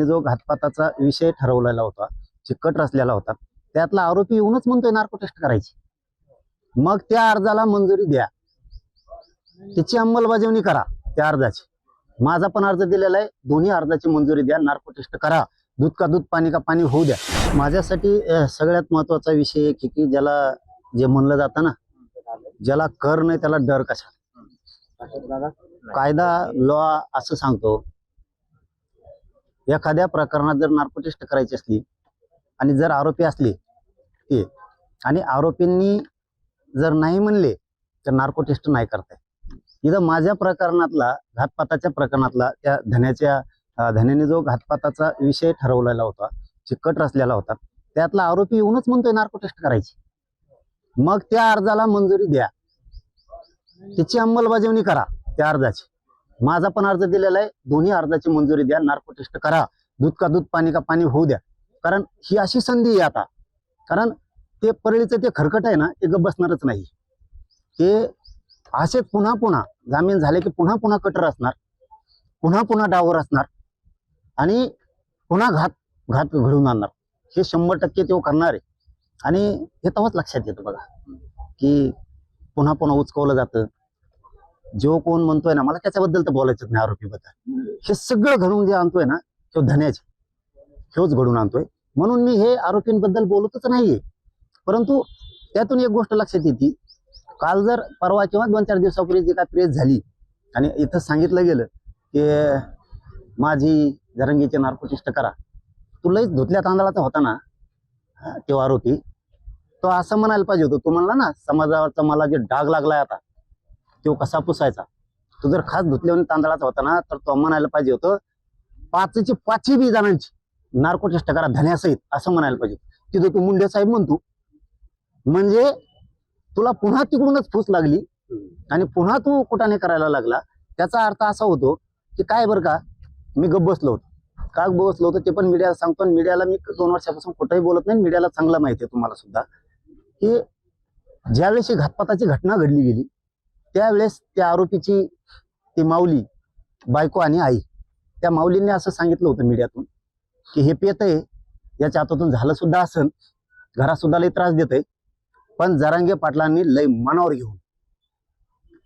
धन्याने जो घातपाताचा विषय ठरवलेला होता, चिकट रचलेला होता, त्यातला आरोपी येऊनच म्हणतोय नार्को टेस्ट करायची. मग त्या अर्जाला मंजुरी द्या, त्याची अंमलबजावणी करा त्या अर्जाची. माझा पण अर्ज दिलेला आहे, दोन्ही अर्जाची मंजुरी द्या, नार्को टेस्ट करा, दूध का दूध पाणी का पाणी होऊ द्या. माझ्यासाठी सगळ्यात महत्वाचा विषय की ज्याला जे म्हणलं जातं ना, ज्याला कर नाही त्याला डर कशा. कायदा लॉ असं सांगतो, एखाद्या प्रकरणात जर नार्को टेस्ट करायची असली आणि जर आरोपी असले ते आणि आरोपींनी जर नाही म्हणले तर नार्को टेस्ट नाही करताय. इथं माझ्या प्रकरणातला, घातपाताच्या प्रकरणातला, त्या धन्याने जो घातपाताचा विषय ठरवलेला होता, चिकट रचलेला होता, त्यातला आरोपी येऊनच म्हणतोय नार्को टेस्ट करायची. मग त्या अर्जाला मंजुरी द्या, त्याची अंमलबजावणी करा त्या अर्जाची. माझा पण अर्ज दिलेला आहे, दोन्ही अर्जाची मंजुरी द्या, नार्को टेस्ट करा, दूध का दूध पाणी का पाणी होऊ द्या. कारण ही अशी संधी आहे आता. कारण ते परळीचं ते खरकट आहे ना, ते गप बसणारच नाही. ते असेच पुन्हा पुन्हा जामीन झाले की पुन्हा पुन्हा कटर असणार, पुन्हा पुन्हा डावर असणार आणि पुन्हा घात घडून आणणार. हे 100% ते करणार आहे. आणि हे तेव्हाच लक्षात येतं बघा की पुन्हा पुन्हा उचकवलं जातं. जो कोण म्हणतोय ना, मला त्याच्याबद्दल तर बोलायचंच नाही, आरोपीबद्दल. हे सगळं घडून जे आणतोय ना, तो धन्याचे हेच घडून आणतोय. म्हणून मी हे आरोपींबद्दल बोलतच नाहीये. परंतु त्यातून एक गोष्ट लक्षात येते, काल जर परवा किंवा 2-4 दिवसापूर्वी जी काय प्रेस झाली आणि इथं सांगितलं गेलं की माझी जरंगीचे नार्को टेस्ट करा, तुलाही धुतल्या तांदळाचा होता ना तो आरोपी, तो असं म्हणायला पाहिजे होतं. तो म्हणला ना, समाजावरचा मला जे डाग लागलाय आता तो कसा पुसायचा. तो जर खास धुतल्यावर तांदळाचा होता ना, तर तो म्हणायला पाहिजे होतं 5ची 5 बी जणांची नार्को टेस्ट करा धन्यासहित, असं म्हणायला पाहिजे. तिथं तू मुंडे साहेब म्हणतो, म्हणजे तुला पुन्हा तिकडूनच फूस लागली आणि पुन्हा तू कुठाने करायला लागला. त्याचा अर्थ असा होतो की काय बरं का, मी गप्प बसलो होतो. का बसलो होतो ते पण मीडियाला सांगतो. मीडियाला मी 2 वर्षापासून कुठेही बोलत नाही. मीडियाला चांगलं माहिती आहे तुम्हाला सुद्धा की ज्यावेळेस ही घातपाताची घटना घडली गेली त्यावेळेस त्या आरोपीची ती माऊली, बायको आणि आई, त्या माऊलींनी असं सांगितलं होतं मीडियातून की हे पेत आहे, याच्या हातातून झालं सुद्धा असन, घरात सुद्धा लई त्रास देत आहे, पण जरांगे पाटलांनी लय मनावर घेऊन.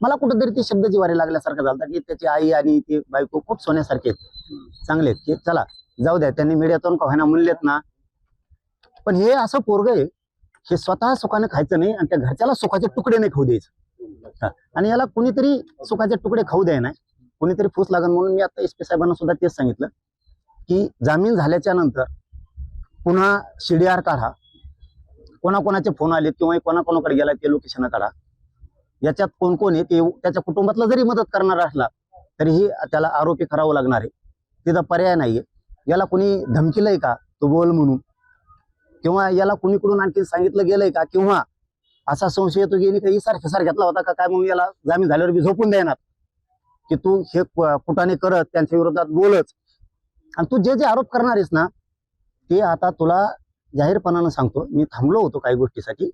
मला कुठेतरी ते शब्द जिवारी लागल्यासारखं झालं की त्याची आई आणि ती बायको खूप सोन्यासारखे आहेत, चांगले आहेत, की चला जाऊ द्या, त्यांनी मीडियातून कव्हाना म्हणलेत ना. पण हे असं पोरग आहे, हे स्वतः सुखाने खायचं नाही आणि त्या घरच्याला सुखाचे तुकडे नाही खाऊ द्यायचं. आणि याला कुणीतरी सुखाचे तुकडे खाऊ द्याय नाही, कुणीतरी फूस लागन. म्हणून मी आता SP साहेबांना सुद्धा तेच सांगितलं की जामीन झाल्याच्या नंतर पुन्हा CDR काढा, कोणाकोणाचे फोन आले किंवा कोणाकोणाकडे गेला ते लोकेशन काढा, याच्यात कोण कोण आहे ते, त्याच्या कुटुंबातला जरी मदत करणार असला तरीही त्याला आरोपी करावं लागणार आहे. तिथं पर्याय नाहीये. याला कुणी धमकीलंय का तो बोल म्हणून, किंवा याला कुणीकडून आणखी सांगितलं गेलंय का, किंवा असा संशय येतो की काही सारख्यातला होता का काय, म्हणून याला जामीन झाल्यावर बी झोपून देणार की तू हे कुठाने करत त्यांच्या विरोधात बोलच. आणि तू जे जे आरोप करणार आहेस ना, ते आता तुला जाहीरपणानं सांगतो, मी थांबलो होतो काही गोष्टीसाठी.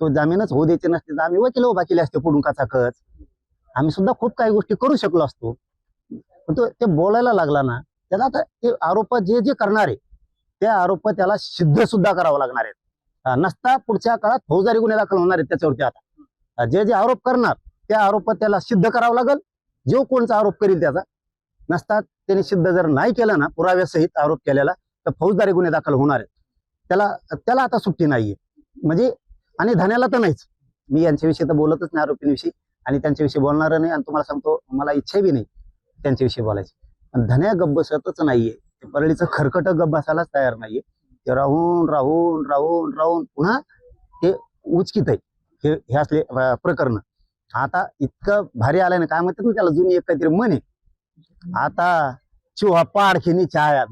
तो जामीनच होऊ द्यायचे नसते तर आम्ही वकील उभा केले असते पुढून कचाकच. आम्ही सुद्धा खूप काही गोष्टी करू शकलो असतो. पण तो ते बोलायला लागला ना, त्याला आता ते आरोप जे जे करणार आहे त्या आरोप त्याला सिद्ध सुद्धा करावं लागणार आहेत. नसता पुढच्या काळात फौजदारी गुन्हे दाखल होणार आहेत त्याच्यावरती. आता जे जे आरोप करणार त्या आरोप त्याला सिद्ध करावं लागेल. जो कोणचा आरोप करील त्याचा, नसता त्याने सिद्ध जर नाही केलं ना, पुराव्यासहित आरोप केलेला, तर फौजदारी गुन्हे दाखल होणार आहेत. त्याला आता सुट्टी नाहीये. म्हणजे आणि धन्याला तर नाहीच. मी यांच्याविषयी तर बोलतच नाही, आरोपींविषयी, आणि त्यांच्याविषयी बोलणार नाही. आणि तुम्हाला सांगतो, मला इच्छा बी नाही त्यांच्याविषयी बोलायची. पण धन्या गप्प बसतच नाहीये. ते परळीचं खरकट गप्प बसायलाच तयार नाहीये. ते राहून राहून राहून राहून पुन्हा ते उचकीत आहे हे असले प्रकरण. आता इतकं भारी आलंय ना, काय म्हणतात ना त्याला, जुनी एक काहीतरी म्हण आहे, आता चिवा पाड खिनी छाया.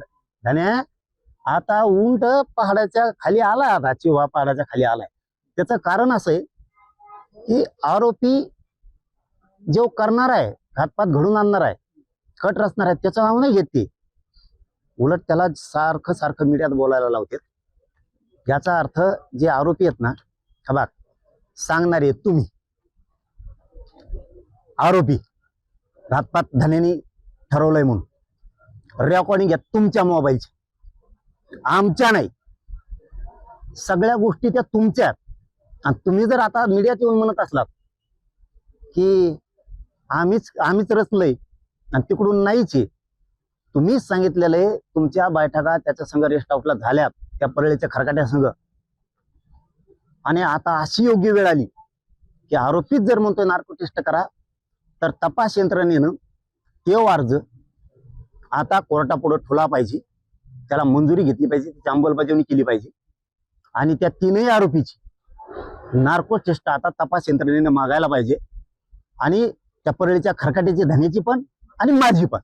धन्या आता उंट पहाडाच्या खाली आलाय, आता चिवा पहाडाच्या खाली आलाय. त्याचं कारण असं आहे की आरोपी जो करणार आहे, घातपात घडून आणणार आहे, कट रचणार आहे, त्याचं नाव नाही घेत ते. उलट त्याला सारखं सारखं मीडियात बोलायला लावतात. याचा अर्थ जे आरोपी आहेत ना, हा बघ सांगणारे तुम्ही, आरोपी घातपात धन्यानी ठरवलंय म्हणून, रेकॉर्डिंग घ्या तुमच्या मोबाईलची, आमच्या नाही. सगळ्या गोष्टी त्या तुमच्या आहेत. आणि तुम्ही जर आता मीडियात येऊन म्हणत असलात की आम्हीच रचलंय आणि तिकडून नाहीच आहे, तुम्हीच सांगितलेलं आहे तुमच्या बैठका त्याच्या संघ रेस्ट हाऊसला झाल्या त्या परळीच्या खरकाट्या संघ. आणि आता अशी योग्य वेळ आली की आरोपीच जर म्हणतोय नार्को टेस्ट करा, तर तपास यंत्रणेनं तो अर्ज आता कोर्टापुढे ठेवला पाहिजे, त्याला मंजुरी घेतली पाहिजे, त्याची अंमलबजावणी केली पाहिजे. आणि त्या तीनही आरोपीची नार्को टेस्ट आता तपास यंत्रणेने मागायला पाहिजे. आणि त्या परळीच्या खरकाट्याची धन्याची पण आणि माझी पण,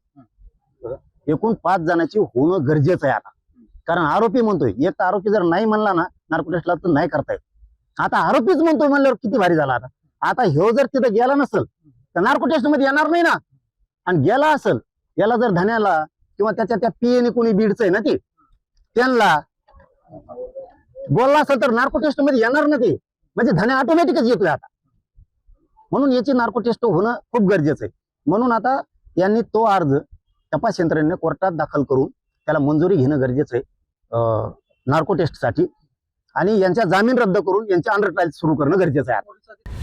एकूण 5 जणांची होणं गरजेचं आहे आता. कारण आरोपी म्हणतोय, एक तर आरोपी जर नाही म्हणला ना नार्को टेस्टला तर नाही करता येत. आता आरोपीच म्हणतोय म्हणल्यावर किती भारी झाला. आता ह्यो जर तिथं गेला नसेल तर नार्को टेस्ट मध्ये येणार नाही ना. आणि गेला असेल, याला जर धन्याला किंवा त्याच्या त्या पीएने कोणी बीडचं आहे ना ते, त्यांना बोलला असेल तर नार्को टेस्ट मध्ये येणार ना ते. म्हणजे धन्या ऑटोमॅटिकच येतोय आता. म्हणून याची नार्को टेस्ट होणं खूप गरजेचं आहे. म्हणून आता यांनी तो अर्ज तपास यंत्रणेने कोर्टात दाखल करून त्याला मंजुरी घेणं गरजेचं आहे नार्को टेस्टसाठी. आणि यांचा जामीन रद्द करून यांच्या अंडर ट्रायल सुरू करणं गरजेचं आहे.